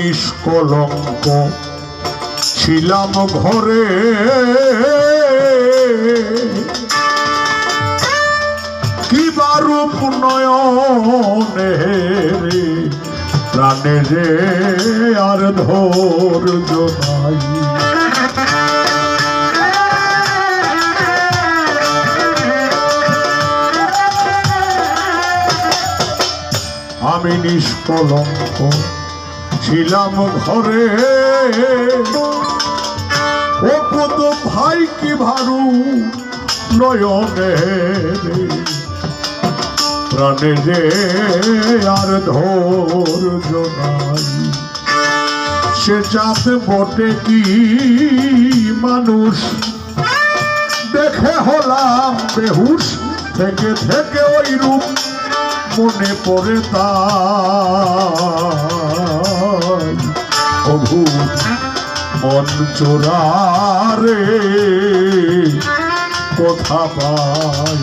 নিষ্কলঙ্ক ছিলাম ঘরে, কিবা রূপ নয়নে রে প্রাণে রে আর ধৈর্য নাই। আমি নিষ্কলঙ্ক ছিলাম ঘরে, ও কত ভাই কি ভারু নয়নে রে প্রাণে রে আর ধৈর্য নাই। সে জাত বটে কি মানুষ, দেখে হলাম বেহুশ, থেকে থেকে ওই রূপ মনে পড়ে তাই। অভূত মন চোরারে কোথা পাই।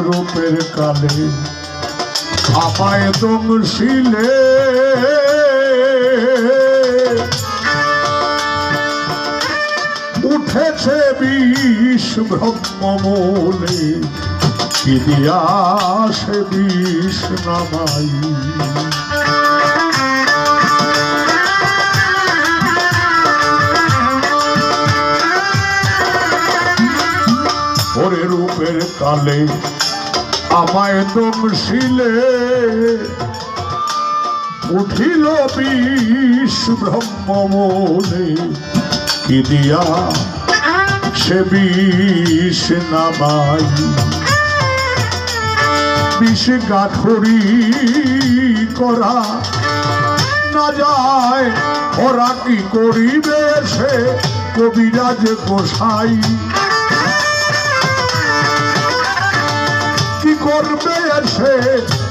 রূপের কালে আমায় দংশিলে, উঠেছে বিষ ব্রহ্মমূলে, কি দিয়া সে বিষ নামাই। ওরে রূপের কালে আমায় দংশিলে, উঠিল বিষ ব্রহ্মমূলে, কি দিয়া সে বিষ নামাই। বিষ গাঠরি করা না যায়, ওরা কি করিবে সে কবিরাজ গোসাই। করবে সে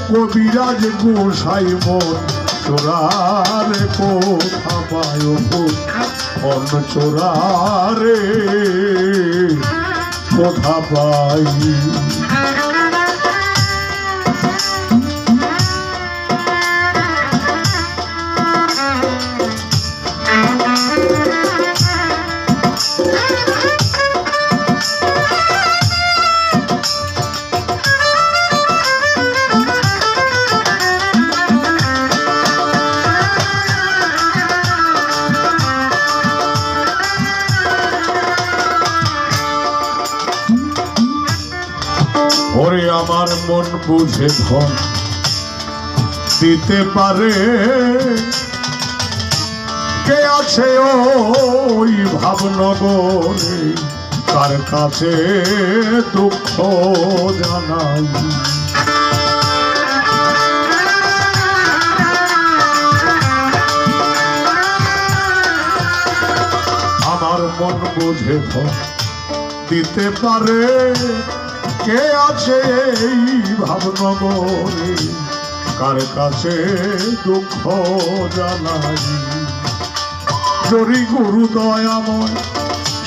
কবিরাজ গোসাই, মন চোরারে কোথা পায়, মন চোরারে কোথা পাই। ওরে আমার মন বুঝে ধন দিতে পারে কে আছে ওই ভাবনগরে, তার কাছে দুঃখ জানাই। আমার মন বুঝে ধন দিতে পারে কে আছে এই ভাবনগরে, কার কাছে দুঃখ জানাই। যদি গুরু দয়াময়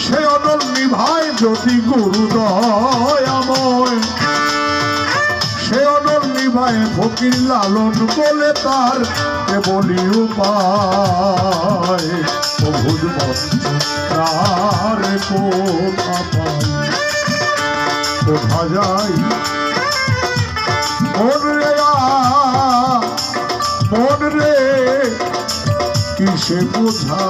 সে অনল নিভায়, যদি গুরু দয়াময় সে অনল নিভায়, ফকির লালন বলে তার কেবলই উপায়। অভুত মন্ত্রে কোথা পাই, কোথা যাই মন রে কিসে বোঝা।